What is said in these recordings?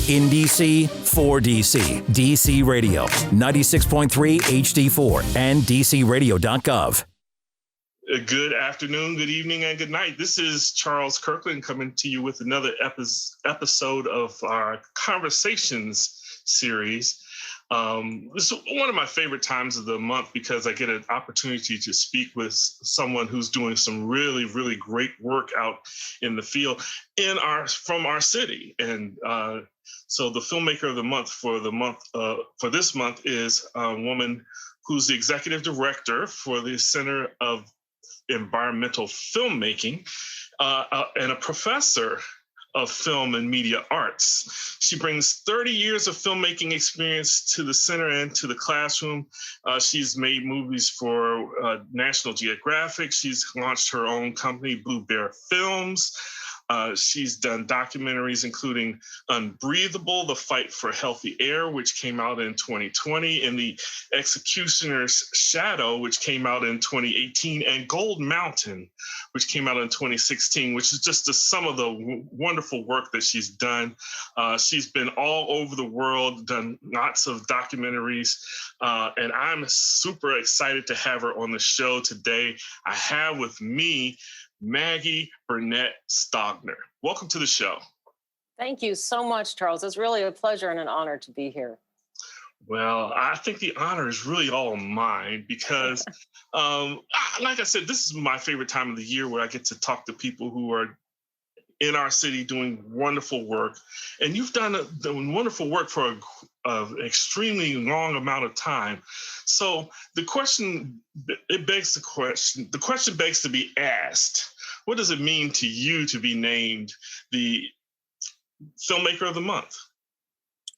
In DC, for DC. DC Radio, 96.3 HD4 and DCRadio.gov. Good afternoon, good evening, and good night. This is Charles Kirkland coming to you with another episode of our Conversations series. This is one of my favorite times of the month because I get an opportunity to speak with someone who's doing some really, really great work out in the field from our city. And so the Filmmaker of the Month for this month is a woman who's the executive director for the Center of Environmental Filmmaking and a professor of film and media arts. She brings 30 years of filmmaking experience to the center and to the classroom. She's made movies for National Geographic. She's launched her own company, Blue Bear Films. She's done documentaries including Unbreathable, The Fight for Healthy Air, which came out in 2020, and The Executioner's Shadow, which came out in 2018, and Gold Mountain, which came out in 2016, which is just some of the wonderful work that she's done. She's been all over the world, done lots of documentaries, and I'm super excited to have her on the show today. I have with me Maggie Burnette Stogner. Welcome to the show. Thank you so much, Charles. It's really a pleasure and an honor to be here. Well, I think the honor is really all mine because, like I said, this is my favorite time of the year where I get to talk to people who are in our city doing wonderful work. And you've done wonderful work for an extremely long amount of time. So the question begs to be asked, what does it mean to you to be named the Filmmaker of the Month?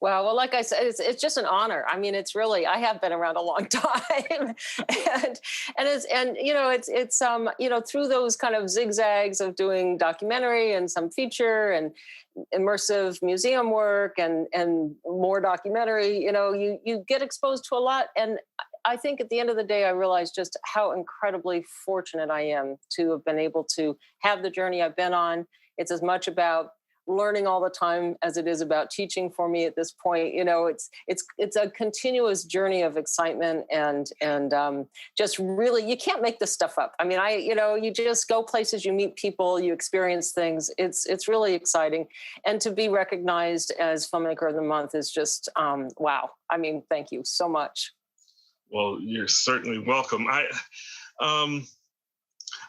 Well, like I said, it's just an honor. I mean, it's really, I have been around a long time, and through those kind of zigzags of doing documentary and some feature and immersive museum work and more documentary, you get exposed to a lot. And I think at the end of the day, I realized just how incredibly fortunate I am to have been able to have the journey I've been on. It's as much about learning all the time as it is about teaching for me at this point. It's a continuous journey of excitement and just really, you can't make this stuff up. I mean, you just go places, you meet people, you experience things. It's really exciting. And to be recognized as Filmmaker of the Month is just, wow. I mean, thank you so much. Well, you're certainly welcome.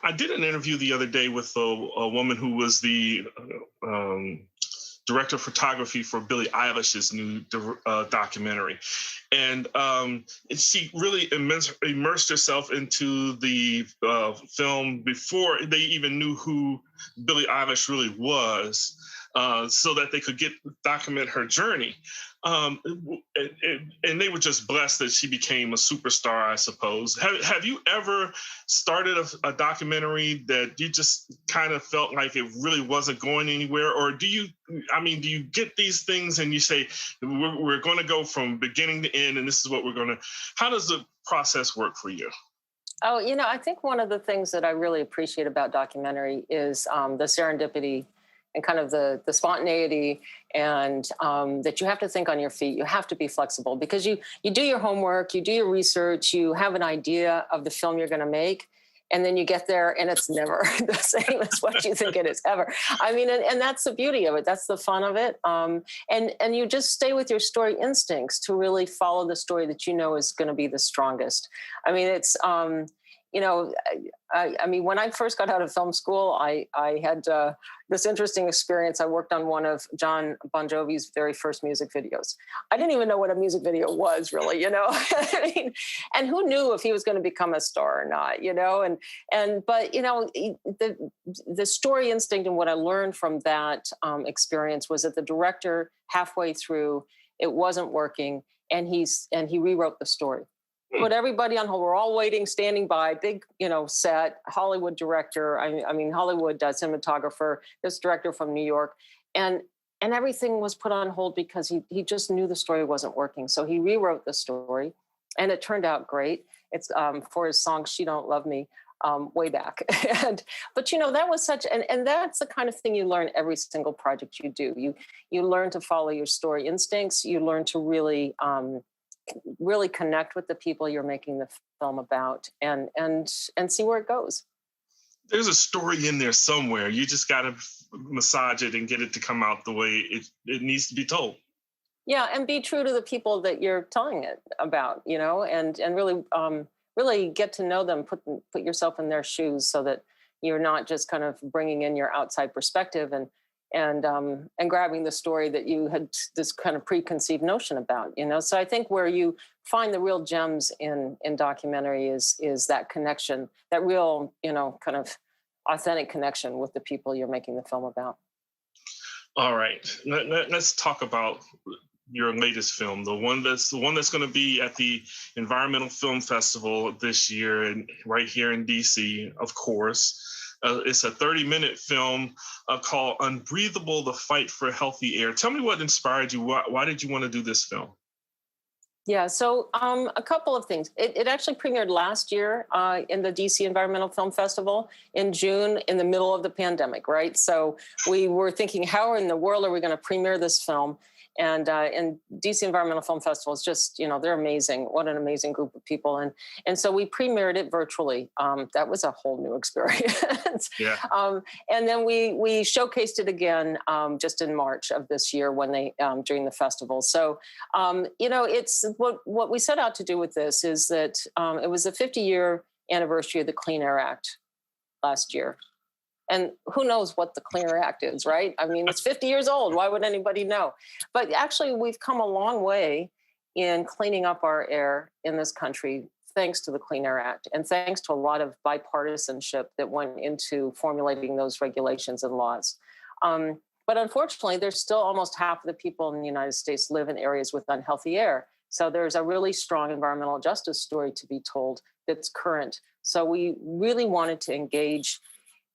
I did an interview the other day with a woman who was the director of photography for Billie Eilish's new documentary. And she really immersed herself into the film before they even knew who Billie Eilish really was, so that they could document her journey. And they were just blessed that she became a superstar, I suppose. Have you ever started a documentary that you just kind of felt like it really wasn't going anywhere? Or do you get these things and you say, we're going to go from beginning to end and this is what how does the process work for you? Oh, I think one of the things that I really appreciate about documentary is the serendipity and kind of the spontaneity and that you have to think on your feet. You have to be flexible because you do your homework, you do your research, you have an idea of the film you're going to make, and then you get there and it's never the same as what you think it is ever. I mean, and that's the beauty of it. That's the fun of it. And you just stay with your story instincts to really follow the story that you know is going to be the strongest. I mean, it's... I mean, when I first got out of film school, I had this interesting experience. I worked on one of John Bon Jovi's very first music videos. I didn't even know what a music video was, really, I mean, and who knew if he was going to become a star or not, but the story instinct and what I learned from that experience was that the director, halfway through, it wasn't working, and he rewrote the story. Put everybody on hold. We're all waiting, standing by, big, set, Hollywood director. I mean, Hollywood cinematographer, this director from New York. And everything was put on hold because he just knew the story wasn't working. So he rewrote the story and it turned out great. It's for his song, She Don't Love Me. way back. But that was such, and that's the kind of thing you learn every single project you do. You learn to follow your story instincts. You learn to really connect with the people you're making the film about, and see where it goes. There's a story in there somewhere. You just got to massage it and get it to come out the way it needs to be told. Yeah, and be true to the people that you're telling it about, and really get to know them, put yourself in their shoes, so that you're not just kind of bringing in your outside perspective and grabbing the story that you had this kind of preconceived notion about, So I think where you find the real gems in documentary is that connection, that real, kind of authentic connection with the people you're making the film about. All right, let's talk about your latest film, the one that's going to be at the Environmental Film Festival this year, and right here in DC, of course. It's a 30-minute film called Unbreathable: The Fight for Healthy Air. Tell me what inspired you. Why did you want to do this film? Yeah, so a couple of things. It actually premiered last year in the DC Environmental Film Festival in June, in the middle of the pandemic, right? So we were thinking, how in the world are we going to premiere this film? And DC Environmental Film Festival is just, they're amazing. What an amazing group of people. And so we premiered it virtually. That was a whole new experience. Yeah. And then we showcased it again just in March of this year when during the festival. So, it's what we set out to do with this is that it was the 50-year anniversary of the Clean Air Act last year. And who knows what the Clean Air Act is, right? I mean, it's 50 years old. Why would anybody know? But actually, we've come a long way in cleaning up our air in this country, thanks to the Clean Air Act, and thanks to a lot of bipartisanship that went into formulating those regulations and laws. But unfortunately, there's still almost half of the people in the United States live in areas with unhealthy air. So there's a really strong environmental justice story to be told that's current. So we really wanted to engage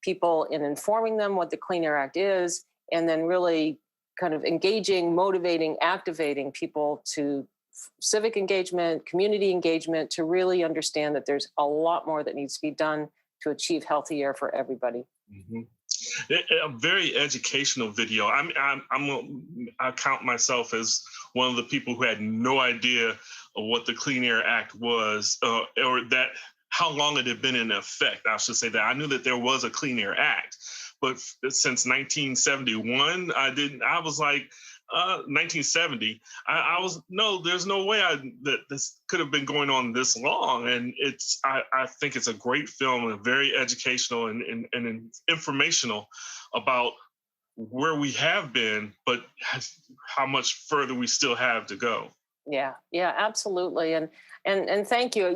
people in informing them what the Clean Air Act is, and then really kind of engaging, motivating, activating people to civic engagement, community engagement, to really understand that there's a lot more that needs to be done to achieve healthy air for everybody. Mm-hmm. A very educational video. I count myself as one of the people who had no idea of what the Clean Air Act was, or that how long it had been in effect. I should say that I knew that there was a Clean Air Act, but since 1971, I was like, 1970, no, there's no way that this could have been going on this long. And I think it's a great film, and very educational and informational about where we have been, but how much further we still have to go. Yeah, absolutely. And thank you.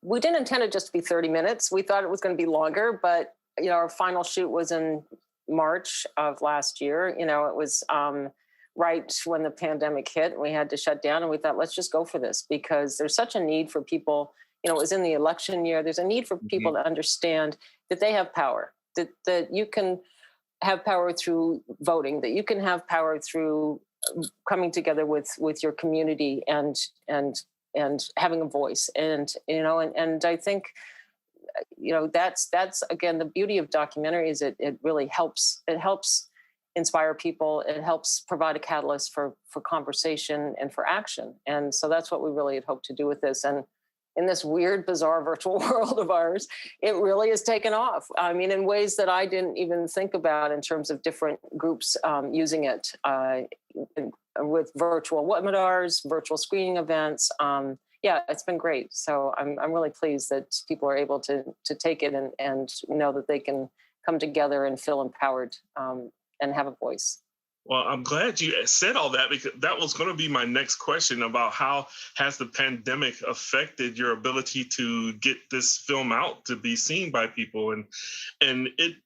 We didn't intend it just to be 30 minutes. We thought it was going to be longer, but our final shoot was in March of last year. It was right when the pandemic hit, and we had to shut down, and we thought, let's just go for this, because there's such a need for people. It was in the election year. There's a need for people to understand that they have power, that you can have power through voting, that you can have power through coming together with your community and having a voice. And I think, that's again, the beauty of documentary is it really helps. It helps inspire people. It helps provide a catalyst for conversation and for action. And so that's what we really had hoped to do with this. And in this weird, bizarre virtual world of ours, it really has taken off. I mean, in ways that I didn't even think about in terms of different groups using it with virtual webinars, virtual screening events. It's been great. So I'm really pleased that people are able to take it and know that they can come together and feel empowered and have a voice. Well, I'm glad you said all that, because that was going to be my next question about how has the pandemic affected your ability to get this film out to be seen by people. And it,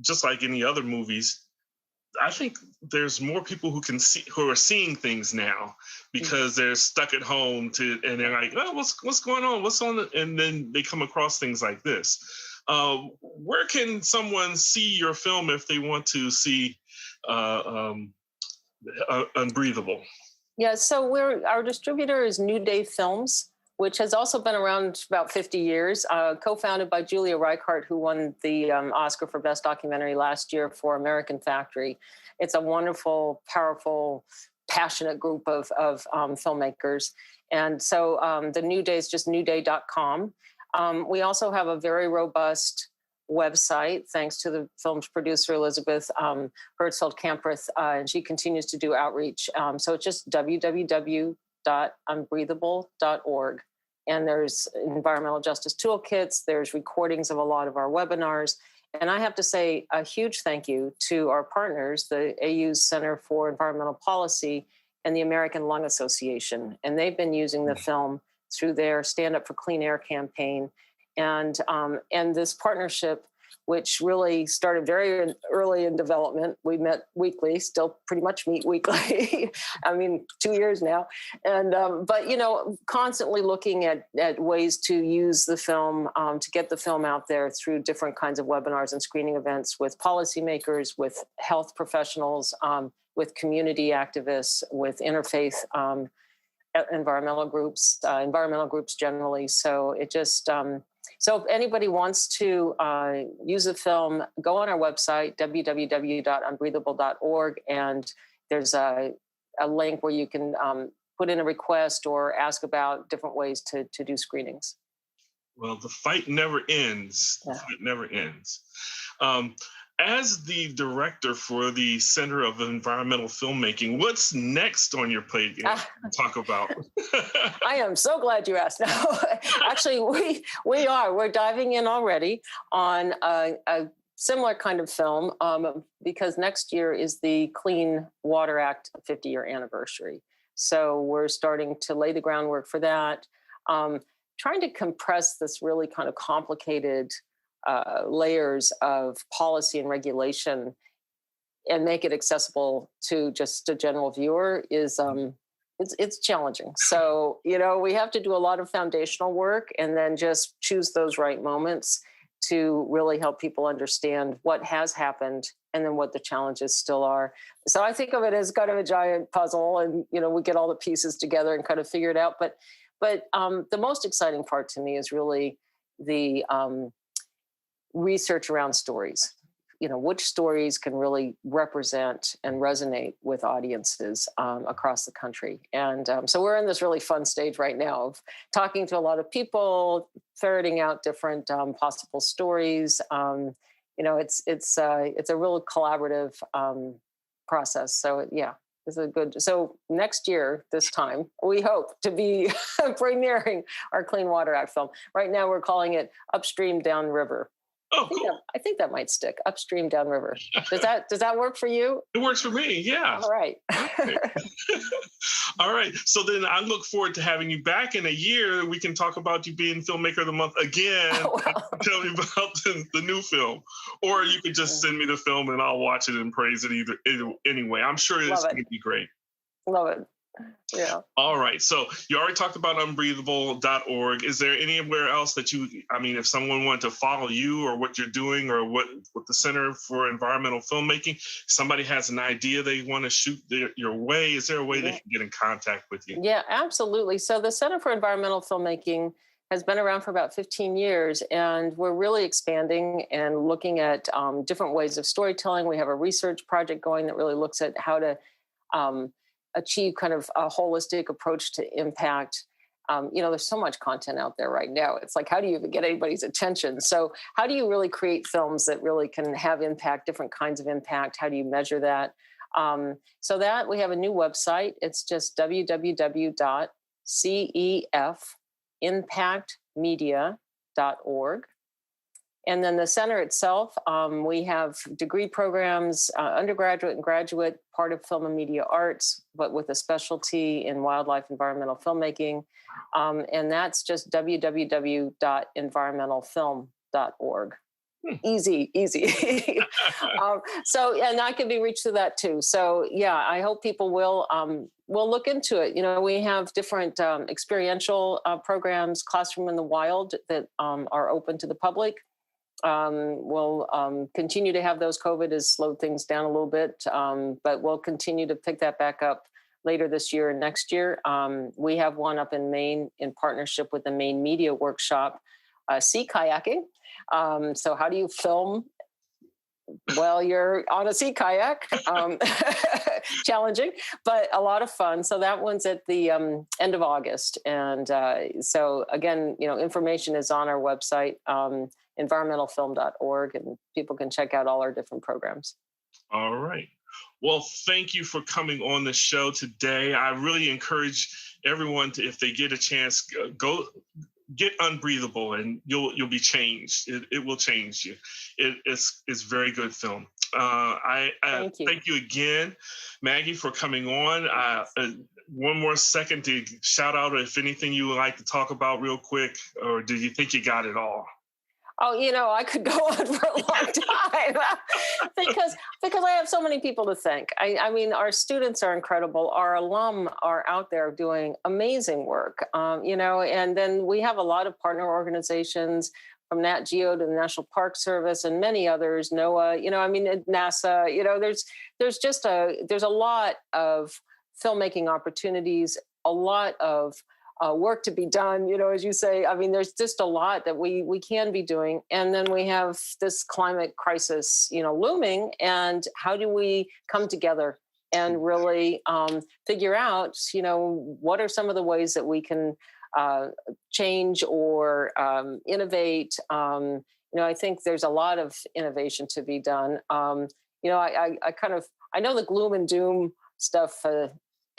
just like any other movies, I think there's more people who are seeing things now because they're stuck at home and they're like, oh, what's going on? What's on? And then they come across things like this. Where can someone see your film if they want to see Unbreathable? Yeah, so our distributor is New Day Films, which has also been around about 50 years, co-founded by Julia Reichart, who won the Oscar for Best Documentary last year for American Factory. It's a wonderful, powerful, passionate group of filmmakers. And so the New Day is just newday.com. We also have a very robust website, thanks to the film's producer, Elizabeth Hertzfeld-Kamprith, and she continues to do outreach. So it's just www.unbreathable.org. And there's environmental justice toolkits. There's recordings of a lot of our webinars. And I have to say a huge thank you to our partners, the AU's Center for Environmental Policy and the American Lung Association. And they've been using the film through their Stand Up for Clean Air campaign. And this partnership, which really started very early in development. We met weekly, still pretty much meet weekly. I mean, 2 years now. And but constantly looking at ways to use the film to get the film out there through different kinds of webinars and screening events with policymakers, with health professionals, with community activists, with interfaith environmental groups generally. So it just so if anybody wants to use the film, go on our website, www.unbreathable.org, and there's a link where you can put in a request or ask about different ways to do screenings. Well, the fight never ends. Yeah. The fight never ends. As the director for the Center of Environmental Filmmaking, what's next on your plate to talk about? I am so glad you asked. Now, actually, we're diving in already on a similar kind of film because next year is the Clean Water Act 50-year anniversary. So we're starting to lay the groundwork for that, trying to compress this really kind of complicated layers of policy and regulation and make it accessible to just a general viewer is it's challenging. So, we have to do a lot of foundational work and then just choose those right moments to really help people understand what has happened and then what the challenges still are. So I think of it as kind of a giant puzzle and, we get all the pieces together and kind of figure it out. But the most exciting part to me is really the research around stories, which stories can really represent and resonate with audiences across the country. And so we're in this really fun stage right now of talking to a lot of people, ferreting out different possible stories. It's a real collaborative process. So yeah, it's a good. So next year, this time, we hope to be premiering our Clean Water Act film. Right now, we're calling it Upstream Downriver. Oh, cool. I think that might stick. Upstream, downriver. Does that work for you? It works for me. Yeah. All right. Okay. All right. So then I look forward to having you back in a year. We can talk about you being Filmmaker of the Month again. Oh, well. Tell me about the new film, or you could just send me the film and I'll watch it and praise it either anyway. I'm sure it's going to be great. Love it. Yeah. All right. So you already talked about unbreathable.org. Is there anywhere else that if someone wanted to follow you or what you're doing or what the Center for Environmental Filmmaking, somebody has an idea they want to shoot your way, is there a way they can get in contact with you? Yeah, absolutely. So the Center for Environmental Filmmaking has been around for about 15 years, and we're really expanding and looking at different ways of storytelling. We have a research project going that really looks at how to achieve kind of a holistic approach to impact. There's so much content out there right now. It's like, how do you even get anybody's attention? So how do you really create films that really can have impact, different kinds of impact? How do you measure that? So that we have a new website. It's just www.cefimpactmedia.org. And then the center itself, we have degree programs, undergraduate and graduate, part of film and media arts, but with a specialty in wildlife environmental filmmaking. And that's just www.environmentalfilm.org. Easy. So, and I can be reached through that too. So yeah, I hope people will look into it. We have different experiential programs, Classroom in the Wild, that are open to the public. We'll continue to have those. COVID has slowed things down a little bit, but we'll continue to pick that back up later this year and next year. We have one up in Maine in partnership with the Maine Media Workshop, sea kayaking. So how do you film? Well, you're on a sea kayak, challenging, but a lot of fun. So that one's at the end of August. And so again, information is on our website, environmentalfilm.org, and people can check out all our different programs. All right. Well, thank you for coming on the show today. I really encourage everyone to, if they get a chance, go get Unbreathable, and you'll be changed. It will change you. It's very good film. I thank you again, Maggie, for coming on. One more second to shout out if anything you would like to talk about real quick, or do you think you got it all? Oh, I could go on for a long time because I have so many people to thank. I mean, our students are incredible. Our alum are out there doing amazing work, and then we have a lot of partner organizations from Nat Geo to the National Park Service and many others, NOAA, NASA, there's a lot of filmmaking opportunities, a lot of work to be done, as you say. I mean, there's just a lot that we can be doing. And then we have this climate crisis, looming. And how do we come together and really figure out, what are some of the ways that we can change or innovate? I think there's a lot of innovation to be done. I know the gloom and doom stuff.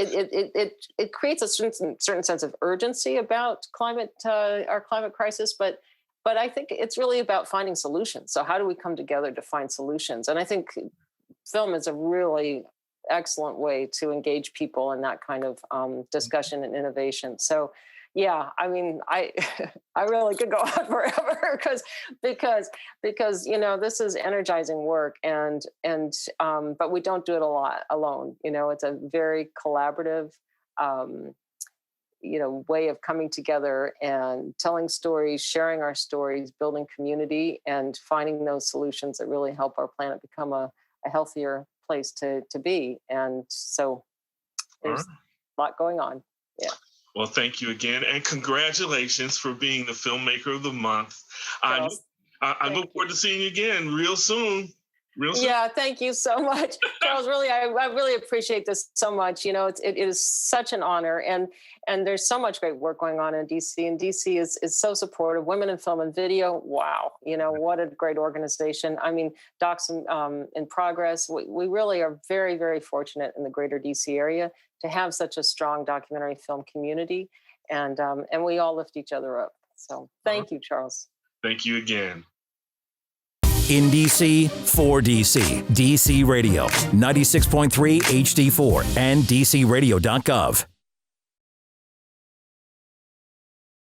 It creates a certain sense of urgency about our climate crisis, but I think it's really about finding solutions. So how do we come together to find solutions? And I think film is a really excellent way to engage people in that kind of discussion and innovation. So yeah, I mean, I really could go on forever because this is energizing work, and but we don't do it a lot alone. It's a very collaborative way of coming together and telling stories, sharing our stories, building community, and finding those solutions that really help our planet become a healthier place to be. And so there's a lot going on. Yeah. Well, thank you again, and congratulations for being the Filmmaker of the Month. I look forward to seeing you again real soon. Yeah, thank you so much, Charles. Really, I really appreciate this so much. It is such an honor, and there's so much great work going on in DC, and DC is so supportive. Women in Film and Video. Wow, what a great organization. I mean, Docs in Progress. We really are very, very fortunate in the greater DC area to have such a strong documentary film community, and we all lift each other up. So thank you, Charles. Thank you again. In DC, for DC, DC Radio, 96.3 HD4, and DCRadio.gov.